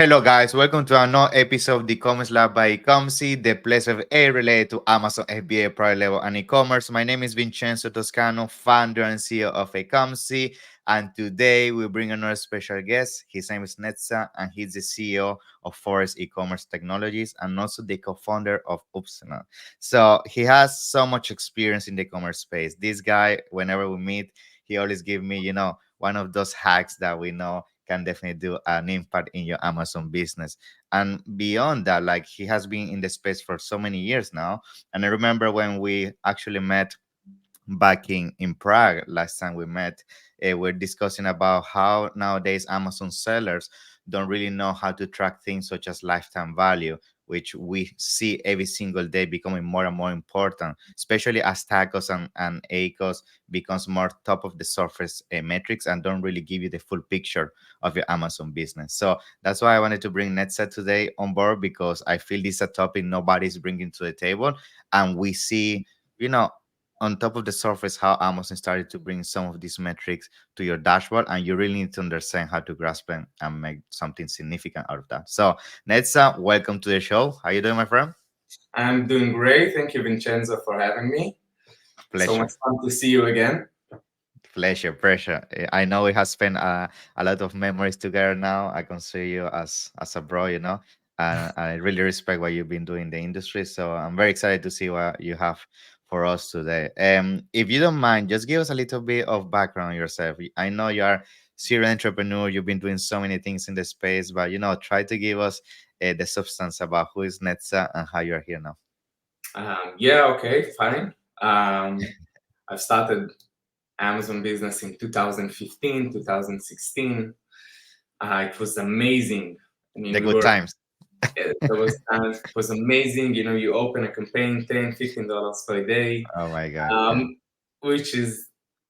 hello guys. Welcome to another episode of the e-commerce lab by Ecomcy, the place of a related to Amazon FBA private level and e-commerce. My name is Vincenzo Toscano, founder and CEO of Ecomcy, and today we bring another special guest. His name is Netzah, and he's the CEO of Forest E-commerce Technologies and also the co-founder of Upsilon. So he has so much experience in the e-commerce space. This guy, whenever we meet, he always give me, one of those hacks that we know can definitely do an impact in your Amazon business. And beyond that, like he has been in the space for so many years now. And I remember when we actually met back in Prague last time we met, we're discussing about how nowadays Amazon sellers don't really know how to track things such as lifetime value, which we see every single day becoming more and more important, especially as tacos and ACOs becomes more top of the surface metrics and don't really give you the full picture of your Amazon business. So that's why I wanted to bring Netset today on board, because I feel this is a topic nobody's bringing to the table, and we see, you know on top of the surface, how Amazon started to bring some of these metrics to your dashboard, and you really need to understand how to grasp them and make something significant out of that. So, Netza, welcome to the show. How you doing, my friend? I'm doing great. Thank you, Vincenzo, for having me. So much Pleasure. fun to see you again. Pleasure. I know we have spent a lot of memories together now. I consider you as a bro, and I really respect what you've been doing in the industry. So I'm very excited to see what you have for us today. If you don't mind, just give us a little bit of background on yourself. I know you are serial entrepreneur. You've been doing so many things in the space, but try to give us the substance about who is Netza and how you're here now. Yeah, okay, fine. I've started Amazon business in 2015, 2016. It was amazing. I mean, The good times. there was times, it was amazing. You open a campaign, $10, $15 per day, Oh my God. Yeah. um, which is,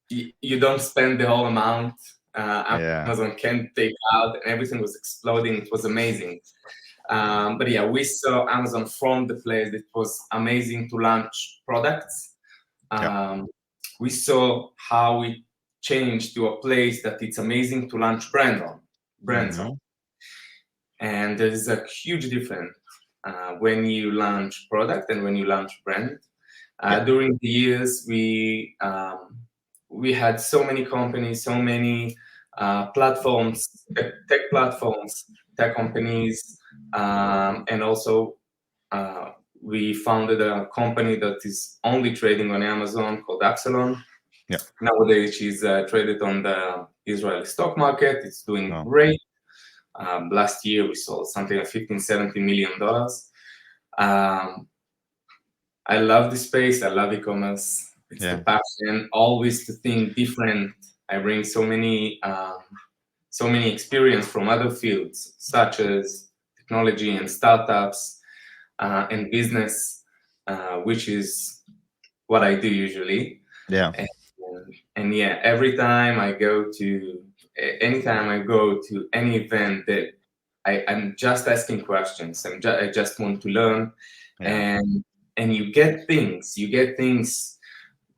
you don't spend the whole amount. Yeah. Amazon can take out, and everything was exploding. It was amazing. But yeah, we saw Amazon from the place. It was amazing to launch products. Yeah. Um, we saw how it changed to a place that it's amazing to launch brands on. Mm-hmm. And there is a huge difference when you launch product and when you launch brand. Yeah. During the years, we had so many companies, so many platforms, tech platforms, tech companies, and also uh, we founded a company that is only trading on Amazon called Epsilon. Yeah. Nowadays, she's traded on the Israeli stock market. It's doing Oh, great. Last year, we sold something like $15-17 million. Um, I love the space. I love e-commerce. It's the yeah. passion, always to think different. I bring so many experience from other fields, such as technology and startups and business, which is what I do usually. Yeah. And, and yeah, anytime I go to any event, that I'm just asking questions. I just want to learn, Yeah. and you get things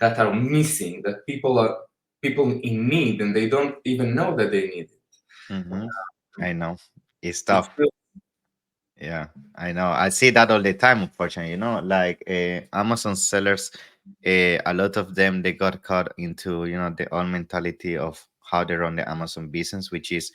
that are missing, that people in need, and they don't even know that they need it. Mm-hmm. I know. It's It's tough. Yeah, I know. I see that all the time, unfortunately. Like Amazon sellers, a lot of them they got caught into the old mentality of how they run the Amazon business, which is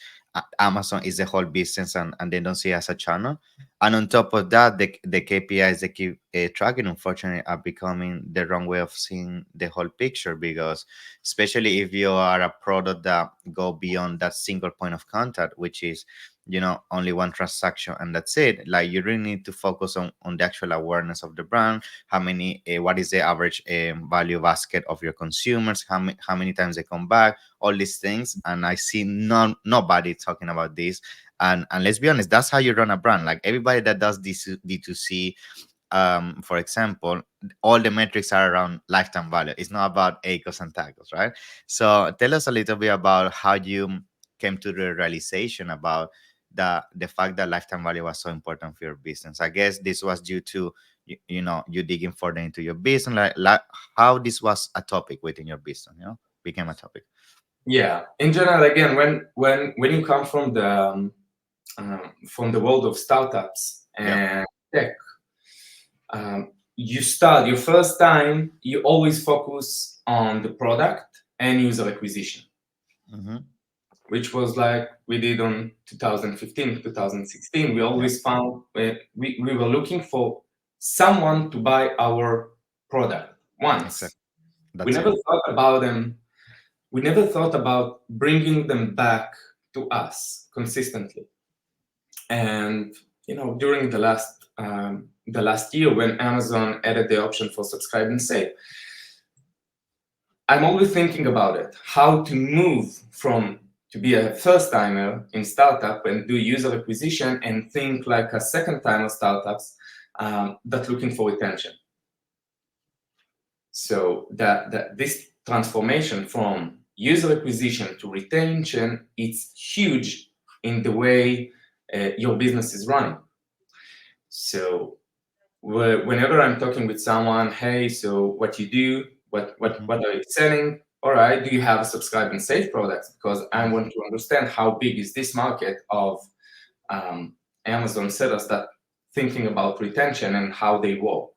Amazon is the whole business, and they don't see it as a channel. And on top of that, the KPIs they keep tracking, unfortunately, are becoming the wrong way of seeing the whole picture, because especially if you are a product that go beyond that single point of contact, which is only one transaction and that's it. Like you really need to focus on the actual awareness of the brand, how many what is the average value basket of your consumers, how many times they come back, all these things. And I see nobody talking about this. And let's be honest, that's how you run a brand. Like everybody that does this D2C, for example, all the metrics are around lifetime value. It's not about acres and tacos, right? So tell us a little bit about how you came to the realization about the fact that lifetime value was so important for your business. I guess this was due to you digging further into your business, like how this was a topic within your business, became a topic. Yeah, in general, again, when you come from from the world of startups Yeah. and tech, you start your first time, you always focus on the product and user acquisition, Mm-hmm. which was like we did on 2015, 2016. We Yeah. always found we were looking for someone to buy our product once. Exactly. We That's never it. thought about them. We never thought about bringing them back to us consistently. And during the last year, when Amazon added the option for subscribe and save, I'm always thinking about it, how to move from to be a first timer in startup and do user acquisition and think like a second timer startups that looking for retention. So that this transformation from user acquisition to retention, it's huge in the way your business is running. So whenever I'm talking with someone, hey, so what you do, Mm-hmm. what are you selling? All right, do you have a subscribe and save products? Because I Yeah. want to understand how big is this market of Amazon sellers that thinking about retention and how they work.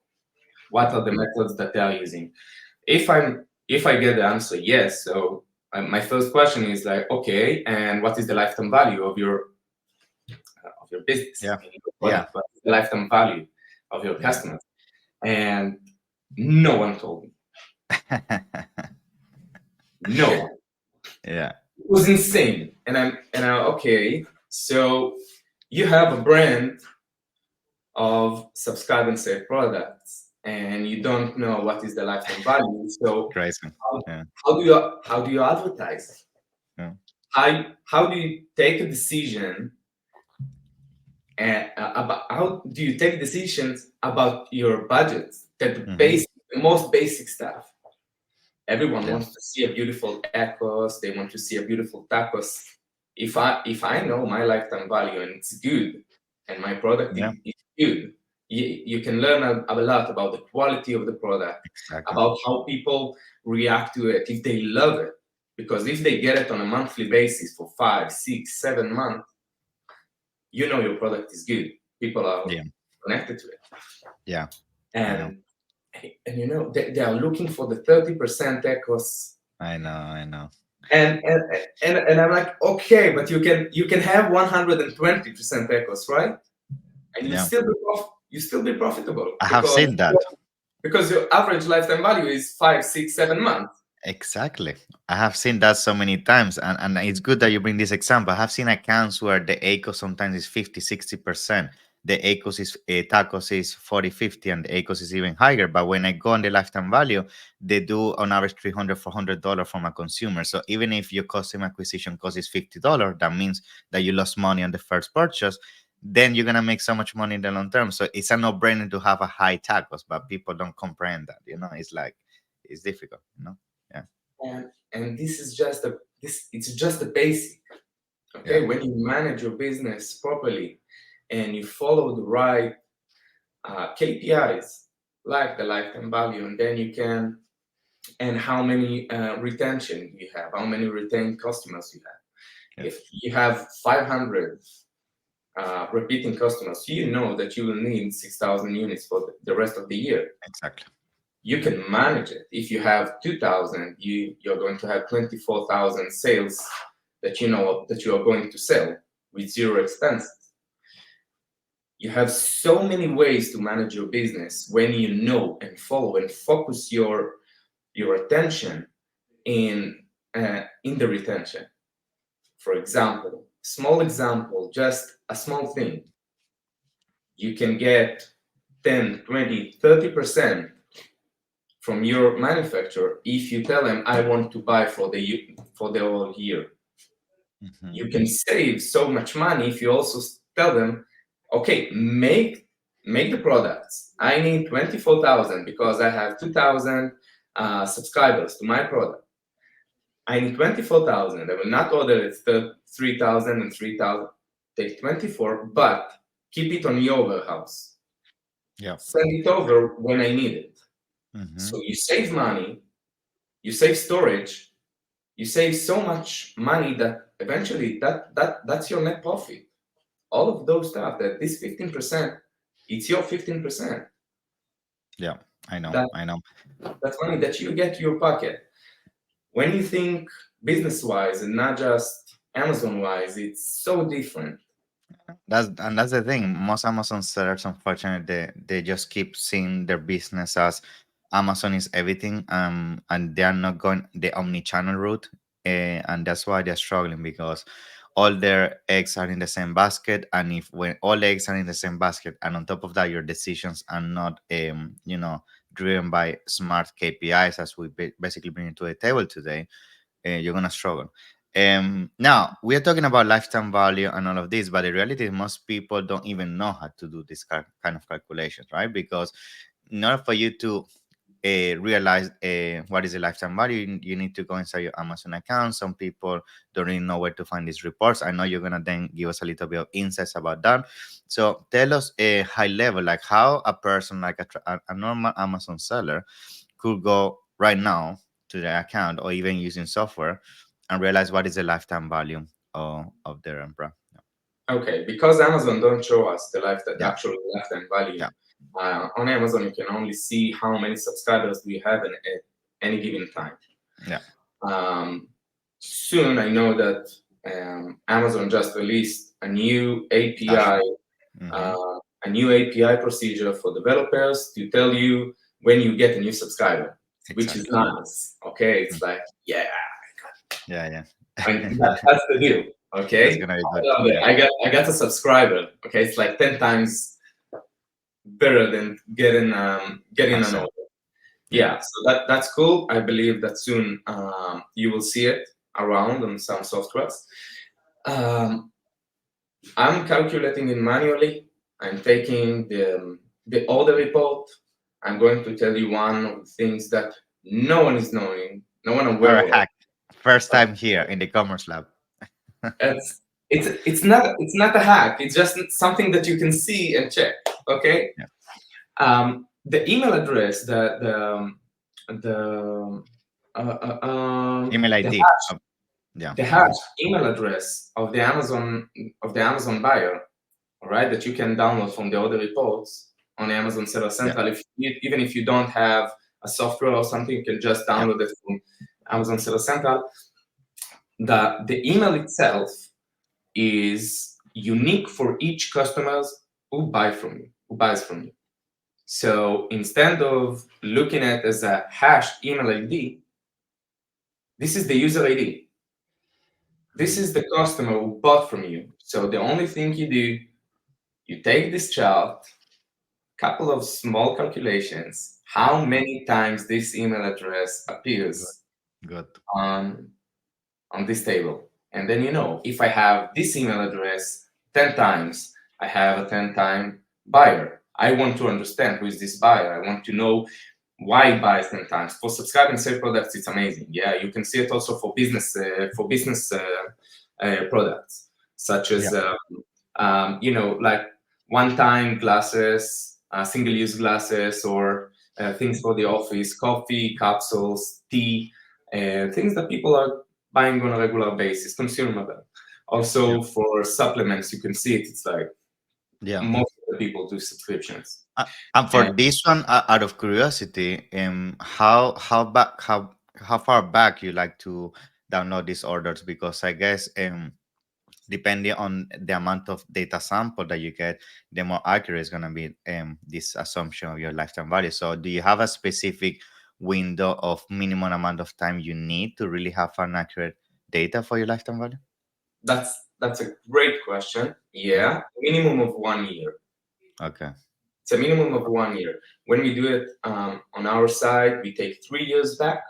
What Yeah. are the methods that they are using? If I get the answer yes, so my first question is like, okay, and what is the lifetime value of your business? Yeah. I mean, your Yeah. product, what is the lifetime value of your Yeah. customers? And no one told me. No one. Yeah. It was insane. And I'm okay. So you have a brand of subscribe and save products, and you don't know what is the lifetime value. So Crazy. how, Yeah. how do you advertise? Yeah. How do you take a decision and about how do you take decisions about your budget? That Mm-hmm. the most basic stuff. Everyone Yeah. wants to see a beautiful Ecos. They want to see a beautiful tacos. If I know my lifetime value and it's good, and my product Yeah. is good, you can learn a lot about the quality of the product, Exactly. about how people react to it, if they love it. Because if they get it on a monthly basis for 5, 6, 7 months, your product is good. People are Yeah. connected to it, Yeah. I know. and they are looking for the 30% Ecos. I know. I know. And I'm like, okay, but you can have 120% Ecos, right? And Yeah. you still be profitable I have because seen that. your average lifetime value is 5, 6, 7 months. Exactly. I have seen that so many times. And it's good that you bring this example. I have seen accounts where the ACO sometimes is 50, 60%. The ACOS is tacos is 40, 50, and the ACOS is even higher. But when I go on the lifetime value, they do on average $300, $400 from a consumer. So even if your customer acquisition cost is $50, that means that you lost money on the first purchase. Then you're gonna make so much money in the long term. So it's a no-brainer to have a high tacos, but people don't comprehend that. It's like it's difficult. Yeah. And this is just it's just the basic. Yeah. Okay, when you manage your business properly and you follow the right KPIs, like the lifetime value, and then you can, and how many retention you have, how many retained customers you have. Yeah. If you have 500 repeating customers, you know that you will need 6,000 units for the rest of the year. Exactly. You can manage it. If you have 2,000, you're going to have 24,000 sales that you know that you are going to sell with zero expenses. You have so many ways to manage your business when you know and follow and focus your attention in the retention. For example, small example, just a small thing. You can get 10, 20, 30% from your manufacturer if you tell them, I want to buy for the whole year. Mm-hmm. You can save so much money if you also tell them, okay, make the products. I need 24,000 because I have 2,000 subscribers to my product. I need 24,000. I will not order it 3,000 and 3,000. Take 24, but keep it on your warehouse. Yeah. Send it over when I need it. Mm-hmm. So you save money, you save storage, you save so much money that eventually that's your net profit. all of those stuff, that this 15%, it's your 15%. Yeah, I know, That I know. that's money that you get to your pocket. When you think business wise and not just Amazon wise, it's so different. That's the thing. Most Amazon sellers, unfortunately, they just keep seeing their business as Amazon is everything, and they are not going the omni-channel route, and that's why they're struggling because all their eggs are in the same basket, and if when all eggs are in the same basket, and on top of that, your decisions are not, driven by smart KPIs, as we basically bring to the table today, you're gonna struggle. Now we are talking about lifetime value and all of this, but the reality is most people don't even know how to do this kind of calculations, right? Because in order for you to realize what is the lifetime value, you need to go inside your Amazon account. Some people don't really know where to find these reports. I know you're gonna then give us a little bit of insights about that. So tell us a high level, like how a person like a normal Amazon seller could go right now to their account or even using software and realize what is the lifetime value of their brand. Okay, because Amazon don't show us the Yeah, actual lifetime value. yeah, On Amazon, you can only see how many subscribers do you have at any given time. yeah. Um, Soon, I know that Amazon just released Dashboard. Mm-hmm. a new API procedure for developers to tell you when you get a new subscriber, which is Exactly. nice. Okay, it's Mm. like, yeah, Yeah, yeah. and that's the deal. That's Okay, gonna be good. I love it. Yeah, I got a subscriber. Okay, it's like 10 times better than getting an myself. order. Yeah, Yeah, so that's cool. I believe that soon you will see it around on some softwares. Um, I'm calculating it manually. I'm taking the order report. I'm going to tell you one of the things that no one is knowing, no one our aware of. hack. First time here in the Commerce Lab. It's not a hack. It's just something that you can see and check. Okay. Yeah. The email address, the Email the ID. hash, Yeah. the Mm-hmm. hash email address of the Amazon buyer, all right, that you can download from the order reports on Amazon Seller Yeah. Central. Even if you don't have a software or something, you can just Yeah. download it from Amazon Seller Central. The email itself is unique for each customer who buys from you. So instead of looking at it as a hashed email ID, this is the user ID. This is the customer who bought from you. So the only thing you do, you take this chart, couple of small calculations, Yeah. how many times this email address Good. appears Good. on on this table. And then if I have this email address 10 times, I have a 10-time buyer. I want to understand who is this buyer. I want to know why he buys 10 times. For subscribe and save products, it's amazing. Yeah, you can see it also for business products, such Yeah. as like one-time glasses, single-use glasses, or things for the office, coffee, capsules, tea, things that people are buying on a regular basis, consumable. Yeah. Also for supplements, you can see it. It's like Yeah. most of the people do subscriptions. And for And this one, out of curiosity, how far back you like to download these orders? Because I guess depending on the amount of data sample that you get, the more accurate is gonna be this assumption of your lifetime value. So, do you have a specific window of minimum amount of time you need to really have an accurate data for your lifetime value? that's a great question. Mhm. Yeah, minimum of 1 year. Okay. It's a minimum of 1 year. When we do it on our side, we take 3 years back.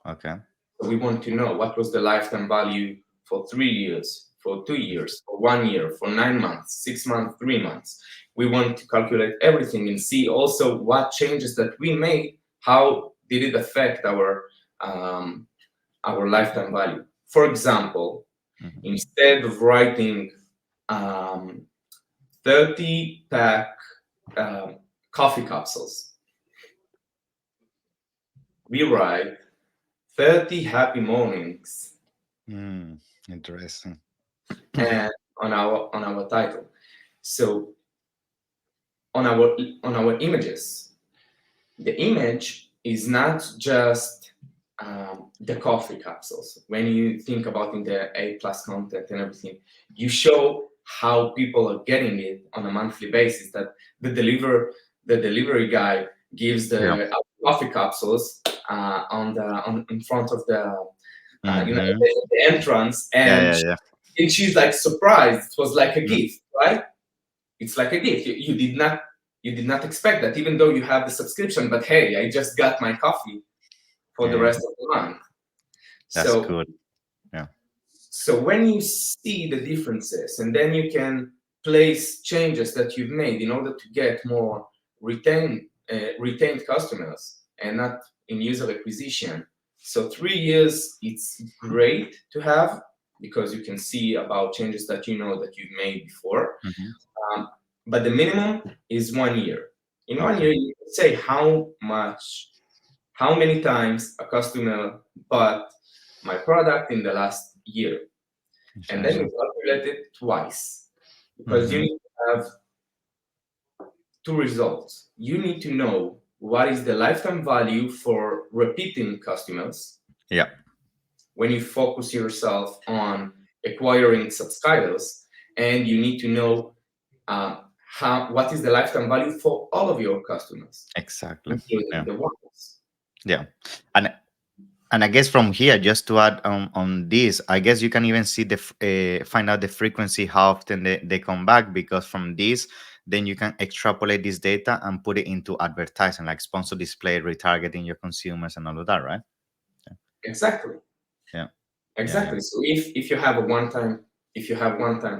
Okay. So we want to know what was the lifetime value for 3 years, for 2 years, for 1 year, for 9 months, 6 months, 3 months. We want to calculate everything and see also what changes that we made, how did it affect our lifetime value. For example, Mhm. instead of writing um, 30 pack um, coffee capsules, we write 30 happy mornings Mm, interesting. and on our title. So on our images, the image is not just the coffee capsules. When you think about in the A plus content and everything, you show how people are getting it on a monthly basis. That the delivery guy gives Yeah. the coffee capsules on in front of the Mm-hmm. the entrance, Yeah, and yeah, yeah. she's like surprised. It was like a Mm, gift, right? It's like a gift. You did not expect that, even though you have the subscription. But hey, I just got my coffee for the yeah, rest of the month. that's So good. Yeah. so when you see the differences, and then you can place changes that you've made in order to get more retained customers and not in user acquisition. So 3 years, it's great to have because you can see about changes that you know that you've made before. Hmm. Um, but the minimum is 1 year. In one Okay. year, you can say how many times a customer bought my product in the last year, and then Exactly. you calculate it twice because you Hmm. need to have two results. You need to know what is the lifetime value for repeating customers Yeah. when you focus yourself on acquiring subscribers, and you need to know what is the lifetime value for all of your customers, Exactly. including Yeah. the ones. Yeah. And I guess from here, just to add on this, I guess you can even see find out the frequency, how often they come back, because from this, then you can extrapolate this data and put it into advertising, like sponsor display, retargeting your consumers, and all of that, right? Exactly. Yeah. Yeah. Yeah. Exactly. So if you have a one time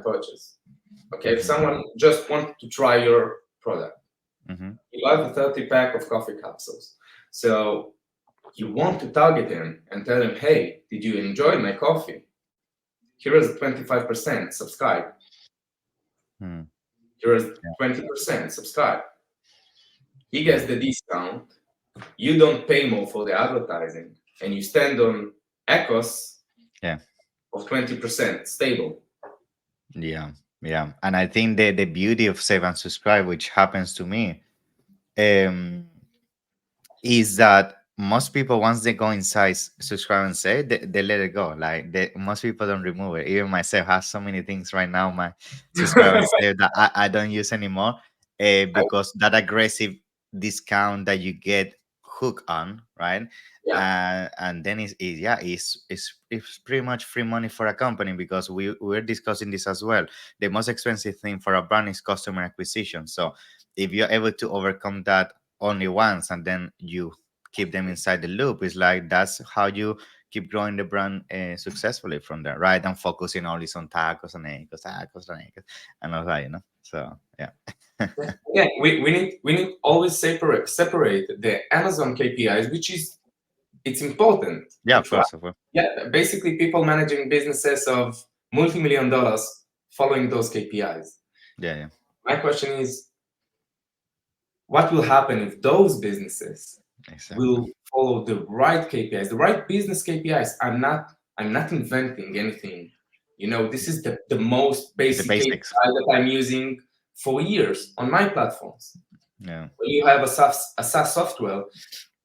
purchase, okay, if Hmm. someone just wants to try your product, Hmm. you have a 30 pack of coffee capsules. So you want to target him and tell him, hey, did you enjoy my coffee? Here is 25% subscribe. Hmm. Here is Yeah. 20% subscribe. He Yeah. gets the discount. You don't pay more for the advertising, and you stand on Ecos Yeah. of 20% stable. Yeah. Yeah. And I think the beauty of save and subscribe, which happens to me, um, is that most people, once they go inside subscribe and save, they let it go. Like most people don't remove it. Even myself have so many things right now, my subscribe and save, that I don't use anymore, because that aggressive discount that you get hooked on, right? Yeah, And then yeah, it's pretty much free money for a company, because we're discussing this as well. The most expensive thing for a brand is customer acquisition. So if you're able to overcome that only once, and then you keep them inside the loop, it's like that's how you keep growing the brand successfully from there, right? And focusing only on tacos and egos, and all that, so yeah. yeah. We need always separate the Amazon KPIs, which is it's important Yeah, to of track. course, of course. Yeah, basically people managing businesses of multi-million dollars following those KPIs. Yeah, yeah, My question is, what will happen if those businesses exactly. will follow the right KPIs, the right business KPIs? I'm not inventing anything. This is the most The basic basics. KPI that I'm using for years on my platforms. Yeah, When you have a SaaS software,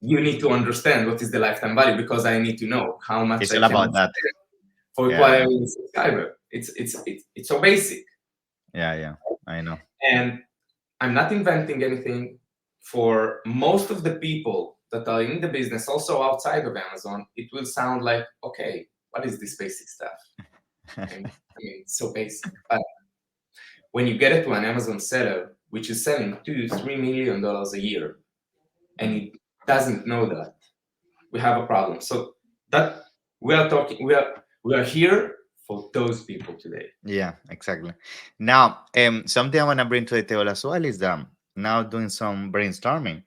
you need to understand what is the lifetime value, because I need to know how much it's I all can about that. for Yeah, yeah, acquiring a subscriber. It's so basic, yeah, yeah, I know. and I'm not inventing anything. For most of the people that are in the business, also outside of Amazon, it will sound like, okay, what is this basic stuff? And I mean, it's so basic. But when you get it to an Amazon seller, which is selling $2-3 million a year, and Mm. it doesn't know that, we have a problem. So that we are here for those people today. Yeah, exactly. Now, something I want to bring to the table as well is that now doing some brainstorming,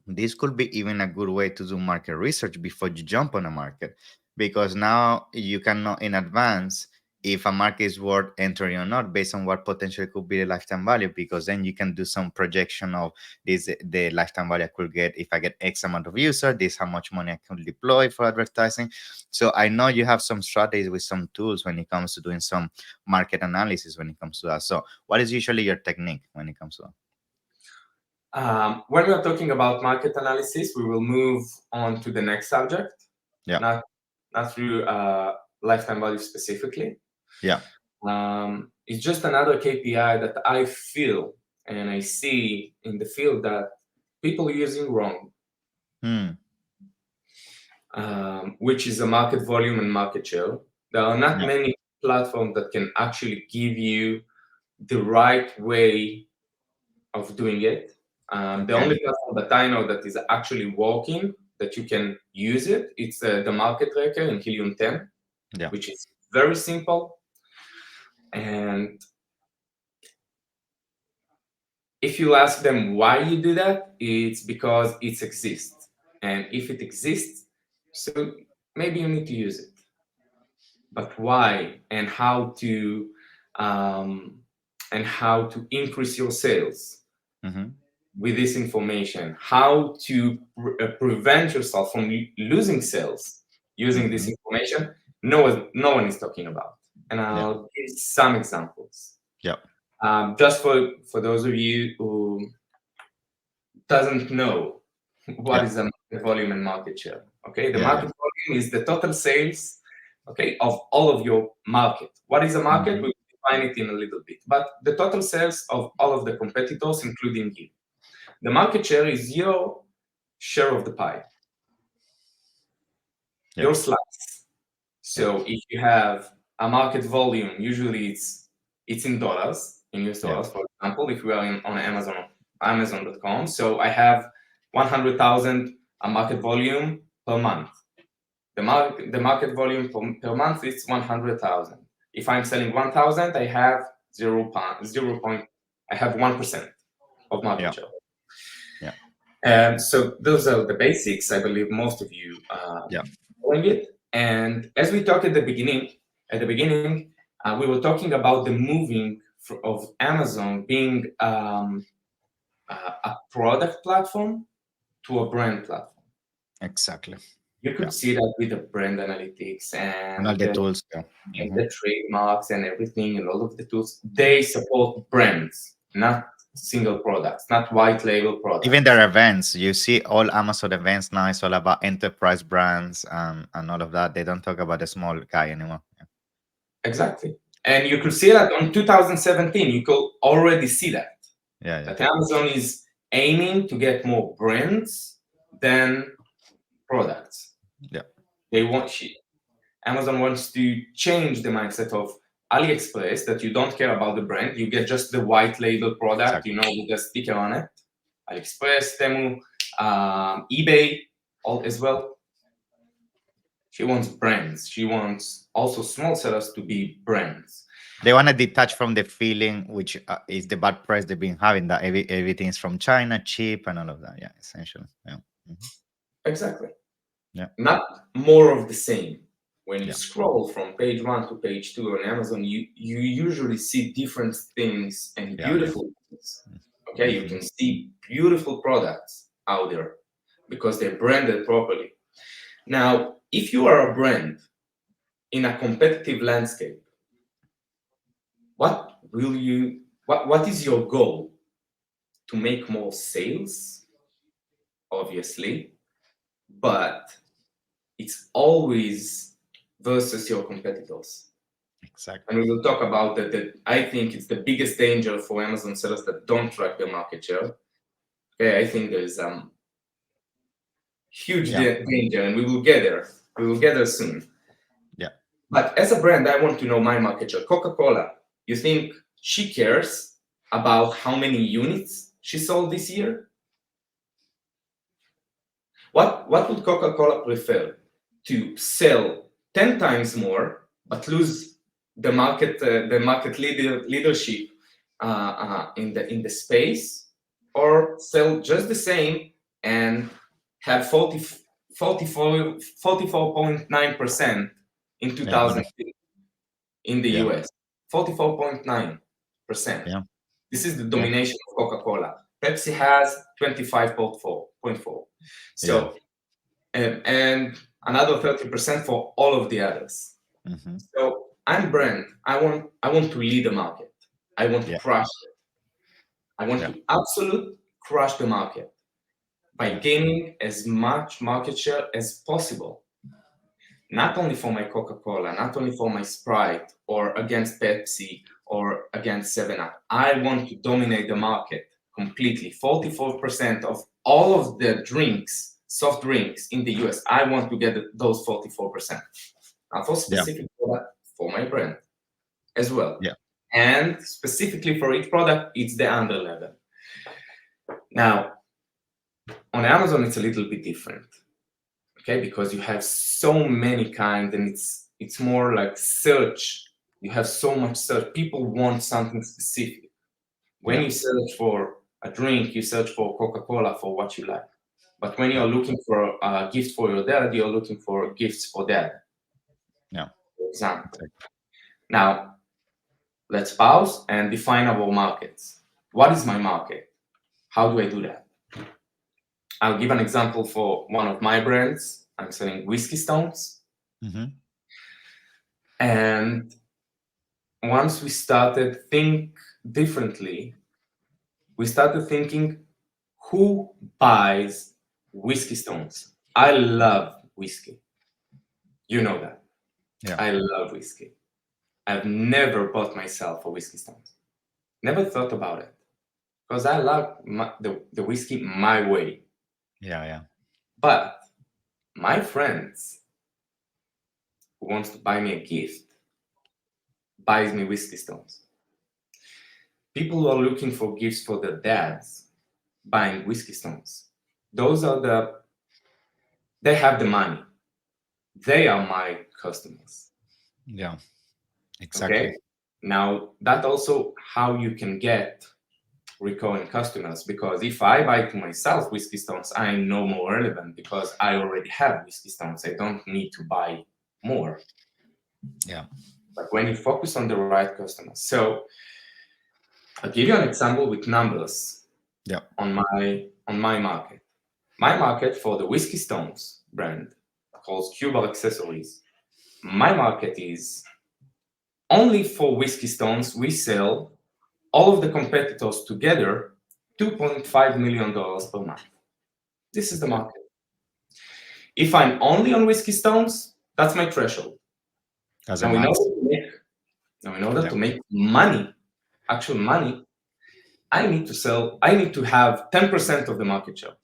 this could be even a good way to do market research before you jump on a market, because now you can know in advance if a market is worth entering or not based on what potentially could be the lifetime value, because then you can do some projection of this the lifetime value I could get if I get X amount of user, this how much money I can deploy for advertising. So I know you have some strategies with some tools when it comes to doing some market analysis when it comes to that. So what is usually your technique when it comes to that? When we are talking about market analysis, we will move on to the next subject, Yeah. not through lifetime value specifically. Yeah. It's just another KPI that I feel and I see in the field that people are using wrong, Hmm. which is a market volume and market share. There are not Yeah. many platforms that can actually give you the right way of doing it. The Okay. only platform that I know that is actually working, that you can use it, it's the market tracker in Helium 10, Yeah. which is very simple. And if you ask them why you do that, it's because it exists. And if it exists, so maybe you need to use it. But why um, and how to increase your sales Mm-hmm. with this information, how to prevent yourself from losing sales using this Mm-hmm. information, no one is talking about. And Yeah. I'll give some examples. Yeah. Just for those of you who doesn't know what Yeah. is a market volume and market share. Okay, the Yeah. Yeah. market volume is the total sales, okay, of all of your market. What is a market? Mm-hmm. We'll define it in a little bit, but the total sales of all of the competitors, including you. The market share is your share of the pie, Yeah. your slice. Yeah. So if you have a market volume, usually it's in dollars, in US Yeah. dollars. For example, if we are on Amazon.com, so I have 100,000 a market volume per month. The market volume per month is 100,000. If I'm selling 1,000, I have 1% of market Yeah. share. Yeah. So those are the basics. I believe most of you Yeah. following it. And as we talked at the beginning, we were talking about the moving of Amazon being a product platform to a brand platform. Exactly. You Yeah. could see that with the brand analytics And all and the tools. Yeah. and Mm-hmm. the trademarks and everything and all of the tools. They support brands, not single products, not white label Even products. their events, you see all Amazon events now, it's all about enterprise brands and all of that. They don't talk about the small guy anymore. Yeah. Exactly. And you could see that on 2017, you could already see Yeah. Yeah. that Amazon is aiming to get more brands than products. Yeah. They want Amazon wants to change the mindset of AliExpress that you don't care about the brand, you get just the white label product, Exactly. with a sticker on it. AliExpress, Temu, eBay, all as well. She wants brands. She wants also small sellers to be brands. They want to detach from the feeling, which is the bad press they've been having, that everything is from China, cheap, and all of that. Yeah, essentially. Yeah. Mhm. Exactly. Yeah. Not more of the same. When you Yeah. scroll from page 1 to page 2 on Amazon, you usually see different things and Yeah. Yeah. beautiful things. Okay, you Mm-hmm. can see beautiful products out there because they're branded properly. Now, if you are a brand in a competitive landscape, what is your goal? To make more sales, obviously, but it's always versus your competitors. Exactly. And we will talk about that. I think it's the biggest danger for Amazon sellers that don't track their market share. Okay, I think there's huge Yeah. danger, and we will get there. We will get there soon. Yeah. But as a brand, I want to know my market share. Coca-Cola, you think she cares about how many units she sold this year? What would Coca-Cola prefer? To sell 10 times more, but lose the market leadership in the space, or sell just the same and have 44.9% in Yeah. 2000 in the Yeah. US, 44.9%. Yeah. This is the Yeah. domination of Coca-Cola. Pepsi has 25.4. Yeah. So, and another 30% for all of the others. Mm-hmm. So I'm brand. I want to lead the market. I want to Yeah. crush it. I want Yeah. to absolute crush the market by Yeah. gaining as much market share as possible. Not only for my Coca-Cola, not only for my Sprite or against Pepsi or against 7-Up. I want to dominate the market completely. 44% of all of the drinks, soft drinks in the US, I want to get those 44%. Not for Yeah. specific product, for my brand as well. Yeah. And specifically for each product, it's the under level. Now, on Amazon, it's a little bit different. Okay, because you have so many kinds, and it's more like search. You have so much search. People want something specific. When Yeah. you search for a drink, you search for Coca-Cola for what you like. But when Yeah. you're looking for a gift for your dad, you're looking for gifts for dad, Yeah. for example. Exactly. Now, let's pause and define our markets. What is my market? How do I do that? I'll give an example for one of my brands. I'm selling whiskey stones. Mm-hmm. And once we started think differently, we started thinking, who buys whiskey stones? I love whiskey. You know that. Yeah. I love whiskey. I've never bought myself a whiskey stones. Never thought about it because I love the whiskey my way. Yeah. Yeah. But my friends who wants to buy me a gift buys me whiskey stones. People who are looking for gifts for their dads buying whiskey stones. Those are they have the money. They are my customers. Yeah. Exactly. Okay. Now that also how you can get recurring customers, because if I buy to myself whiskey stones, I'm no more relevant because I already have whiskey stones. I don't need to buy more. Yeah. But when you focus on the right customers, so I'll give you an example with numbers. Yeah. On my market. My market for the Whiskey Stones brand called Cuba Accessories. My market is only for Whiskey Stones. We sell all of the competitors together $2.5 million per month. This is the Okay. market. If I'm only on Whiskey Stones, that's my threshold. As a Now we know max. that to make, now in order Yeah. to make money, actual money, I need to have 10% of the market share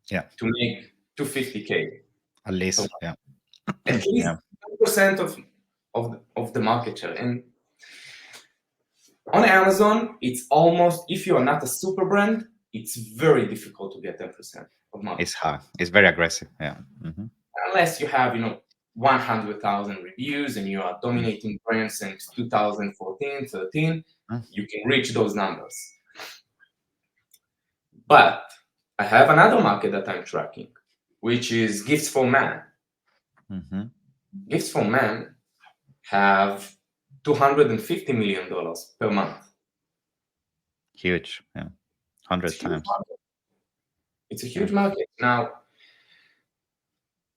Yeah. to make 250K. At least. Yeah. At least Yeah. 10% of the market share. And on Amazon, it's almost, if you are not a super brand, it's very difficult to get 10% of market It's share. hard. It's very aggressive. Yeah. Mm-hmm. Unless you have, 100,000 reviews and you are dominating brands since 2014, 13, you can reach those numbers. But I have another market that I'm tracking, which is Gifts for Men. Mm-hmm. Gifts for Men have $250 million per month. Huge. Yeah. It's 100 a huge times. market. It's a Yeah. huge market. Now,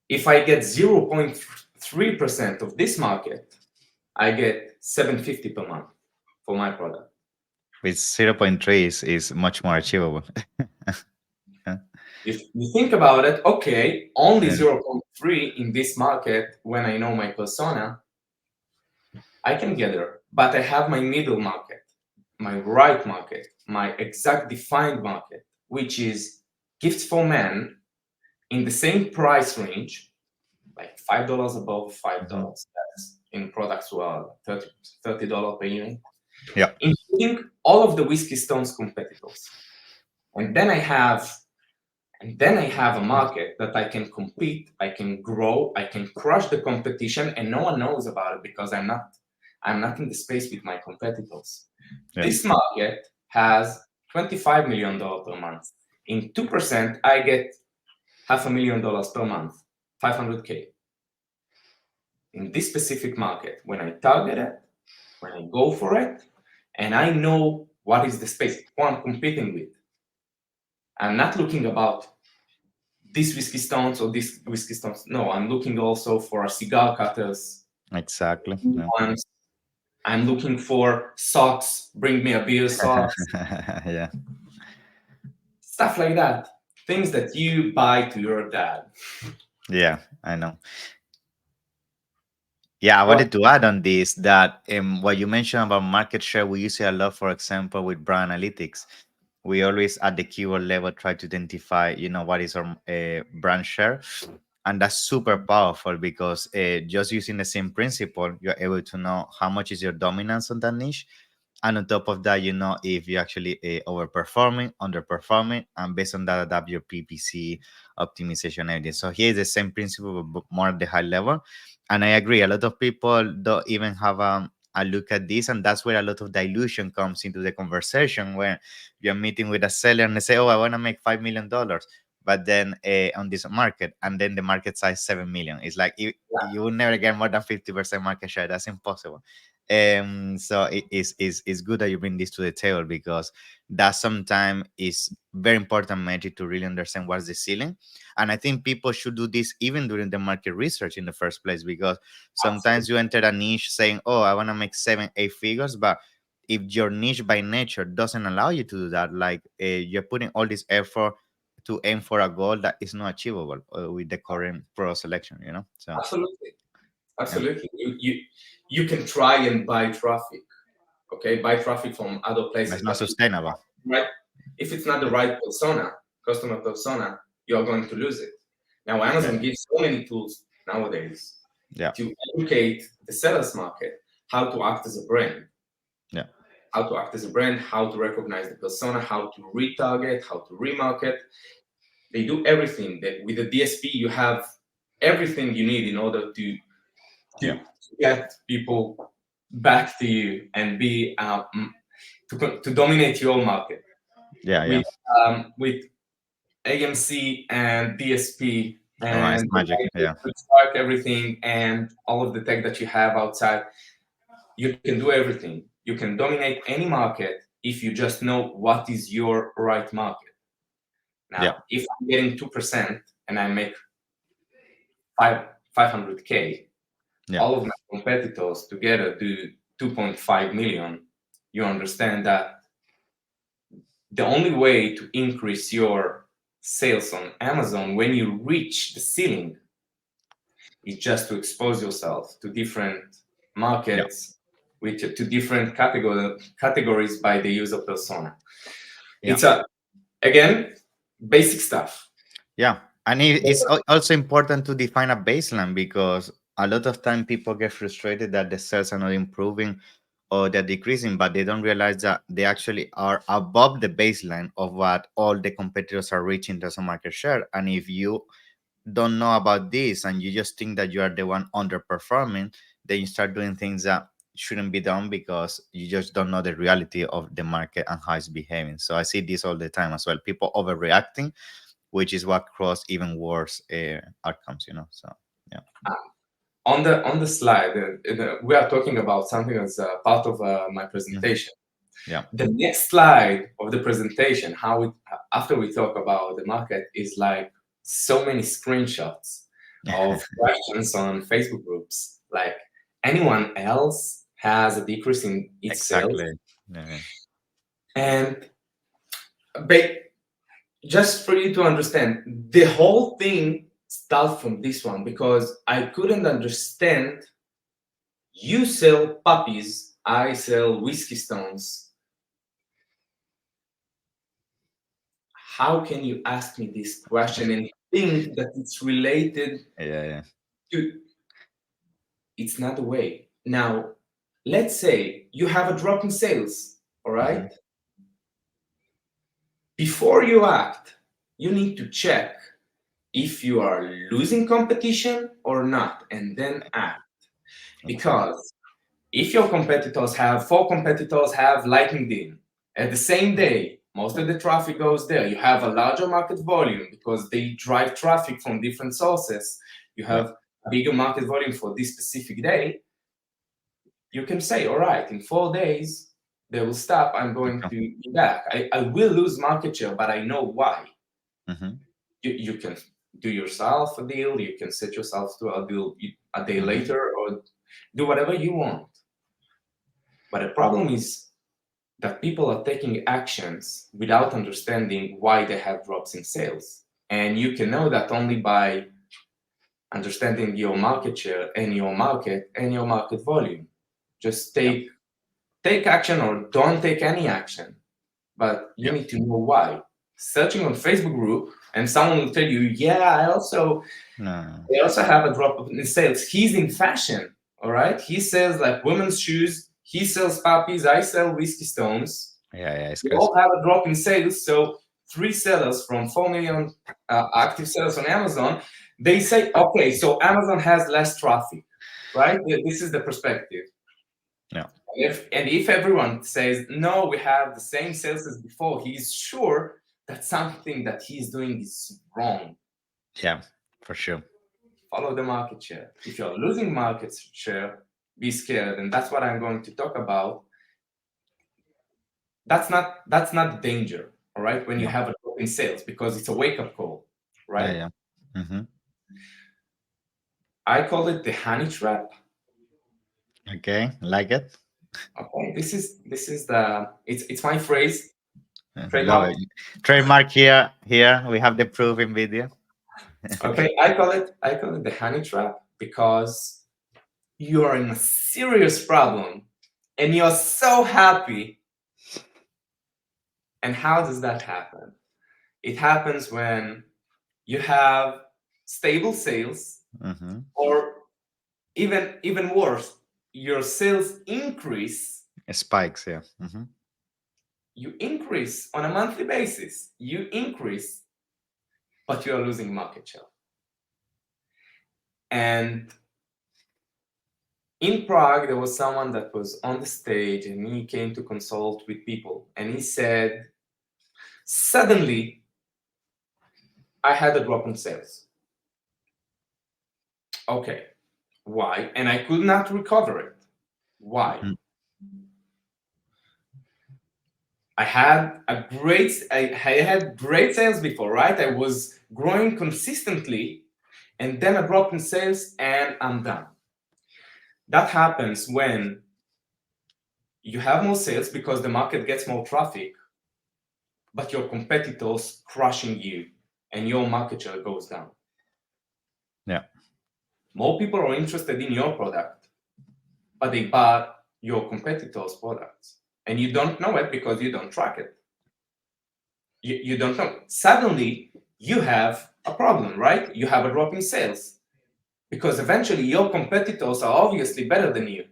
if I get 0.3% of this market, I get 750 per month for my product. With 0.3 is much more achievable. Yeah. If you think about it, okay, only Yeah. 0.3 in this market when I know my persona, I can get there. But I have my middle market, my right market, my exact defined market, which is gifts for men in the same price range, like $5 above Mhm. $5. That's in products who are $30 per unit, Yeah. including all of the Whiskey Stones competitors. And then I have a market that I can compete, I can grow, I can crush the competition, and no one knows about it because I'm not in the space with my competitors. Yeah. This market has $25 million per month. In 2%, I get $500,000 per month, 500K. in this specific market, when I target it, when I go for it, and I know what is the space, who I'm competing with. I'm not looking about this whiskey stones or this whiskey stones. No, I'm looking also for cigar cutters Exactly. Yeah. ones. I'm looking for socks. Bring me a beer socks, Yeah. stuff like that. Things that you buy to your dad. Yeah, I know. Yeah, I What? wanted to add on this that what you mentioned about market share, we use it a lot, for example, with brand analytics. We always at the keyword level try to identify, what is our brand share. And that's super powerful because just using the same principle, you're able to know how much is your dominance on that niche. And on top of that, if you actually overperforming, underperforming, and based on that, adapt your PPC optimization idea. So here is the same principle, but more at the high level. And I agree, a lot of people don't even have a look at this, and that's where a lot of dilution comes into the conversation. When you're meeting with a seller and they say, "Oh, I want to make $5 million," but then on this market, and then the market size 7 million. It's like you will never get more than 50% market share. That's impossible. So it's good that you bring this to the table, because that sometimes is very important metric to really understand what's the ceiling. And I think people should do this even during the market research in the first place, because sometimes Absolutely. you enter a niche saying, "Oh, I want to make 7 8 figures," but if your niche by nature doesn't allow you to do that, like you're putting all this effort to aim for a goal that is not achievable with the current pro selection, so Absolutely. yeah, Absolutely. You can try and buy traffic. Okay, buy traffic from other it's places, not but sustainable. right, if it's not the right persona, customer persona, you're going to lose it. Now, Yeah, Amazon gives so many tools nowadays yeah, to educate the sellers market how to act as a brand, yeah, how to recognize the persona, how to retarget, how to remarket. They do everything. That with the DSP, you have everything you need in order yeah, to get people back to you and be to dominate your market yeah, yeah. with AMC and DSP Oh, it's and the magic. way Yeah, to track everything and all of the tech that you have outside. You can do everything. You can dominate any market if you just know what is your right market. yeah, Now, if I'm getting 2% and I make five 500K, yeah, all of my competitors together do 2.5 million. You understand that the only way to increase your sales on Amazon when you reach the ceiling is just to expose yourself to different yeah, markets with to different categories by the user persona. yeah. It's a again basic stuff. Yeah, and it's also important to define a baseline, because a lot of time people get frustrated that the sales are not improving or they're decreasing, but they don't realize that they actually are above the baseline of what all the competitors are reaching in terms of market share. And if you don't know about this and you just think that you are the one underperforming, then you start doing things that shouldn't be done, because you just don't know the reality of the market and how it's behaving. So I see this all the time as well. People overreacting, which is what caused even worse outcomes. So yeah, On the slide, we are talking about something that's part of my hmm, presentation. yeah, The next slide of the presentation, after we talk about the market, is like so many screenshots of questions on Facebook groups. Like, anyone else has a decrease in its sales? exactly. Yeah, And ba- just for you to understand, the whole thing starts from this one because I couldn't understand. You sell puppies, I sell whiskey stones. How can you ask me this question and think that it's related yeah, yeah, to? It's not the way. Now, let's say you have a drop in sales, all hmm, right? Before you act, you need to check if you are losing competition or not, and then act. exactly. Because if your competitors have four competitors have Lightning in at the same day, most of the traffic goes there. You have a larger market volume because they drive traffic from different sources. You Yeah, have a bigger market volume for this specific day, you can say, all right, in 4 days, they will stop. I'm going to be back. I will lose market share, but I know why. Mm-hmm. You can do yourself a deal. You can set yourself to a deal a day Mm-hmm. later, or do whatever you want. But the problem is that people are taking actions without understanding why they have drops in sales. And you can know that only by understanding your market share and your market volume. Just take action or don't take any action. But you need to know why. Searching on Facebook group and someone will tell you, yeah, No. I also have a drop in sales. He's in fashion, all right? He sells like women's shoes. He sells puppies. I sell whiskey stones. Yeah, it's We crazy. all have a drop in sales. So 3 sellers from 4 million active sellers on Amazon, they say, okay, so Amazon has less traffic, right? This is the perspective. Yeah. If everyone says, no, we have the same sales as before, he's sure that something that he's doing is wrong. Yeah, for sure. Follow the market share. If you're losing market share, be scared. And that's what I'm going to talk about. That's not the danger, all right, when you have a drop in sales, because it's a wake-up call, right? Yeah. Mm-hmm. I call it the honey trap. Okay, like it. Okay, this is the it's my phrase, Love trademark. it. Trademark here. Here we have the proof in video. Okay, I call it the honey trap because you are in a serious problem and you're so happy. And how does that happen? It happens when you have stable sales, Mm-hmm. or even worse, your sales increase. Spikes, yeah. Mm-hmm. You increase on a monthly basis. You increase, but you are losing market share. And in Prague, there was someone that was on the stage and he came to consult with people. And he said, suddenly, I had a drop in sales. Okay, why? And I could not recover it. Why? Mm. I had great sales before, right? I was growing consistently, and then a drop in sales, and I'm done. That happens when you have more sales because the market gets more traffic, but your competitors crushing you, and your market share goes down. Yeah. More people are interested in your product, but they bought your competitors' products. And you don't know it because you don't track it. You don't know. Suddenly, you have a problem, right? You have a drop in sales. Because eventually, your competitors are obviously better than you.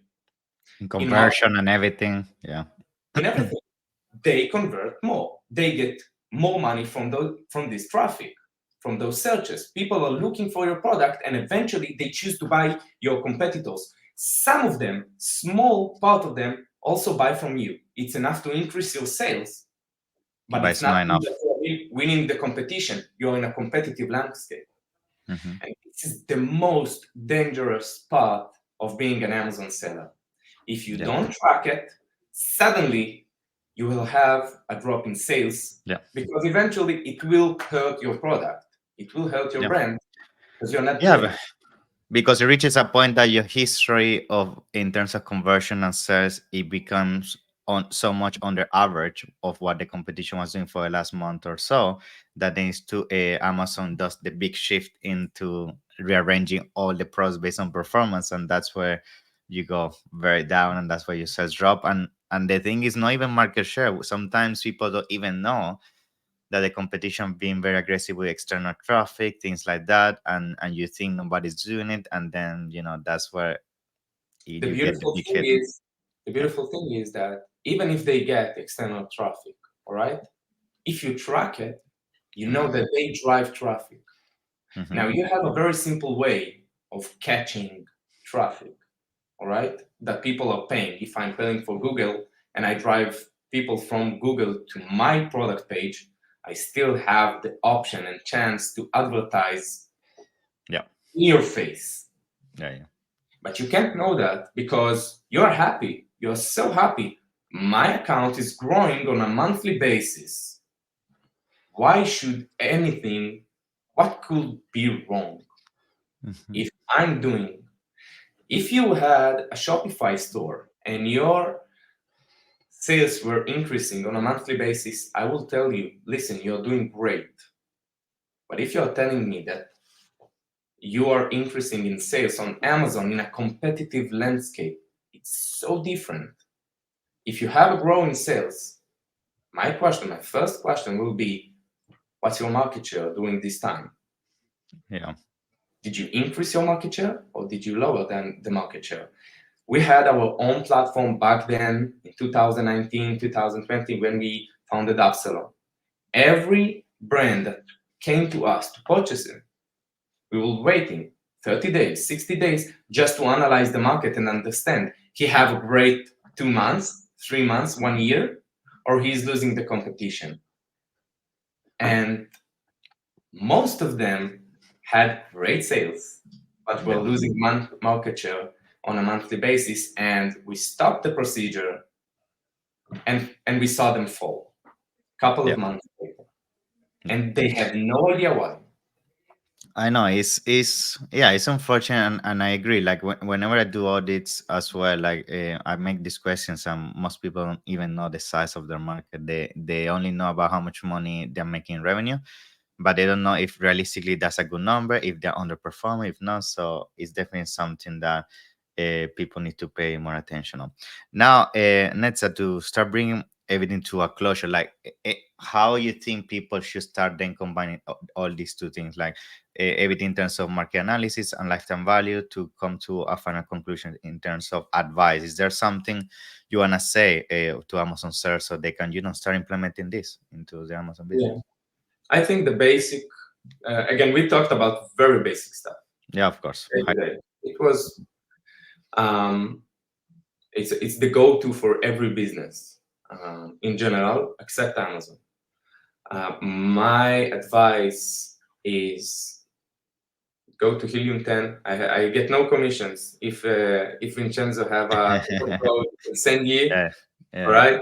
In Conversion and everything. Yeah. in everything. They convert more. They get more money from this traffic, from those searches. People are looking for your product, and eventually they choose to buy your competitors. Some of them, small part of them, also buy from you. It's enough to increase your sales, but But it's it's not not enough. winning the competition. You're in a competitive landscape. Mm-hmm. And this is the most dangerous part of being an Amazon seller. If you don't track it, suddenly you will have a drop in sales, because eventually it will hurt your product. It will hurt your brand because you're not doing it. Because it reaches a point that your history of in terms of conversion and sales, it becomes on so much under average of what the competition was doing for the last month or so, that then it's to Amazon does the big shift into rearranging all the pros based on performance, and that's where you go very down, and that's where your sales drop. And the thing is not even market share. Sometimes people don't even know that the competition being very aggressive with external traffic, things like that, and you think nobody's doing it, and then that's where The you get the beautiful big thing hit. is, that even if they get external traffic, all right, if you track it, you know that they drive traffic. Mm-hmm. Now you have a very simple way of catching traffic, all right, that people are paying. If I'm paying for Google and I drive people from Google to my product page, I still have the option and chance to advertise in your face. Yeah, yeah. But you can't know that because you're happy. You're so happy. My account is growing on a monthly basis. Why should anything, what could be wrong Mhm. if I'm doing? If you had a Shopify store and your sales were increasing on a monthly basis, I will tell you, listen, you're doing great. But if you're telling me that you are increasing in sales on Amazon in a competitive landscape, it's so different. If you have a growing sales, my first question will be, what's your market share during this time? Yeah. Did you increase your market share or did you lower than the market share? We had our own platform back then in 2019, 2020 when we founded Absalom. Every brand that came to us to purchase it, we were waiting 30 days, 60 days just to analyze the market and understand he have a great 2 months, 3 months, 1 year, or he's losing the competition. And most of them had great sales, but were Yeah. losing market share on a monthly basis. And we stopped the procedure and we saw them fall a couple Yeah. of months later. And they had no idea why. I know it's yeah, it's unfortunate, and I agree. Like whenever I do audits as well, like I make these questions, and most people don't even know the size of their market. They only know about how much money they're making in revenue, but they don't know if realistically that's a good number, if they're underperforming, if not. So it's definitely something that people need to pay more attention on. Now, Netza, to start bringing everything to a closure, like how you think people should start then combining all these two things, like everything in terms of market analysis and lifetime value to come to a final conclusion in terms of advice. Is there something you want to say to Amazon sellers so they can, start implementing this into the Amazon Yeah. business? I think the basic, again, we talked about very basic stuff. Yeah, of course. It was, um, it's the go-to for every business in general, except Amazon. My advice is go to Helium 10. I get no commissions. If Vincenzo have a coupon code, send you, Yeah, all yeah, right?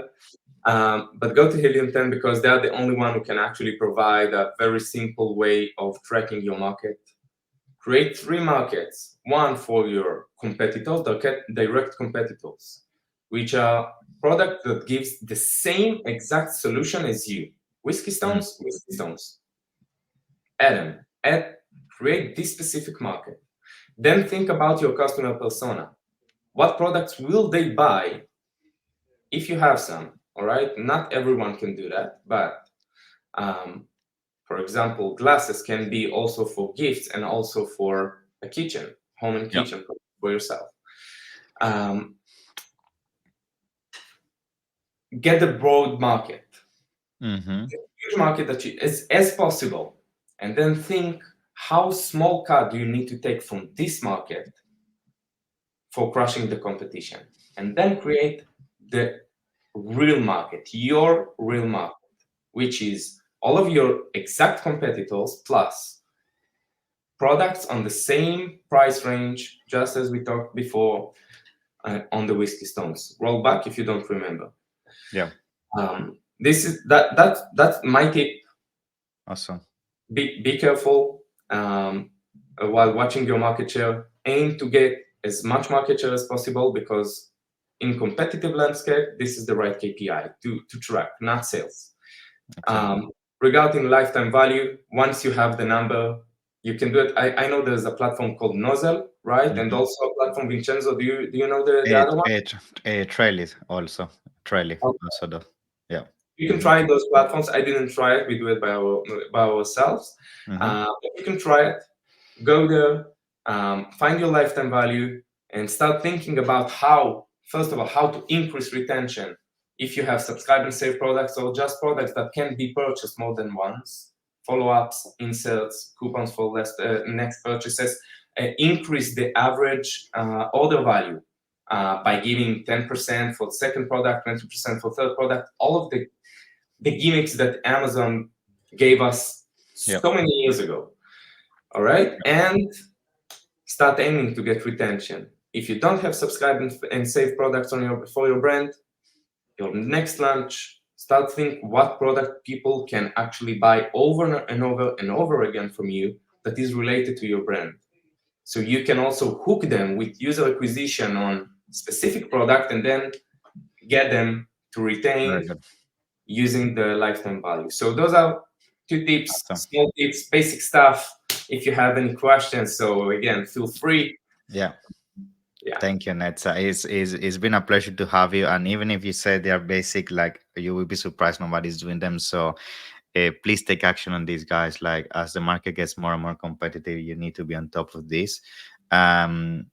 But go to Helium 10 because they are the only one who can actually provide a very simple way of tracking your market. Create 3 markets, one for your competitors, direct competitors, which are product that gives the same exact solution as you. mm, Whiskey stones. Add, create this specific market. Then think about your customer persona. What products will they buy if you have some? All right, not everyone can do that, but for example, glasses can be also for gifts and also for a kitchen, home and yeah. kitchen for yourself. Um, get a broad market, Mm-hmm. huge market that you as possible, and then think how small cut do you need to take from this market for crushing the competition, and then create the real market, your real market, which is all of your exact competitors plus products on the same price range, just as we talked before on the whiskey stones. Roll back if you don't remember. Yeah. This is that's my tip. Awesome. Be careful while watching your market share. Aim to get as much market share as possible because in competitive landscape, this is the right KPI to track, not sales. Exactly. Regarding lifetime value, once you have the number, you can do it. I know there's a platform called Nozzle, right? And Mm-hmm. also a platform Vincenzo. Do you know the other one? Trailing also. Trailing Okay. also though. Yeah. You can Mm-hmm. try those platforms. I didn't try it. We do it by ourselves. Mm-hmm. But you can try it. Go there, find your lifetime value, and start thinking about first of all, how to increase retention if you have subscribe and save products or just products that can be purchased more than once, follow-ups, inserts, coupons for next purchases, increase the average order value by giving 10% for the second product, 20% for third product, all of the gimmicks that Amazon gave us Yeah. so many years ago. All right. And start aiming to get retention. If you don't have subscribe and save products on for your brand, your next launch, start think what product people can actually buy over and over and over again from you that is related to your brand. So you can also hook them with user acquisition on specific product and then get them to Very retain good. using the lifetime value. So those are two tips, Awesome. small tips, basic stuff. If you have any questions, so again, feel free. Yeah. Yeah, Thank you, Netza. It's been a pleasure to have you. And even if you say they are basic, like you will be surprised nobody's doing them. So please take action on these guys. Like as the market gets more and more competitive, you need to be on top of this.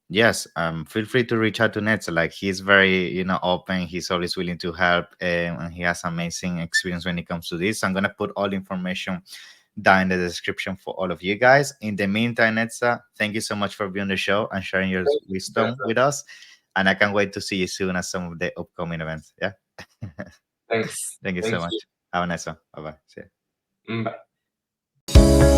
Yes, feel free to reach out to Netza. Like he's very, open. He's always willing to help, and he has amazing experience when it comes to this. I'm gonna put all the information down in the description for all of you guys. In the meantime, Netza, thank you so much for being on the show and sharing your wisdom with us. And I can't wait to see you soon at some of the upcoming events. Yeah. thanks. Thank you so Thank much. Have a nice one. Bye bye. See you. you. Bye.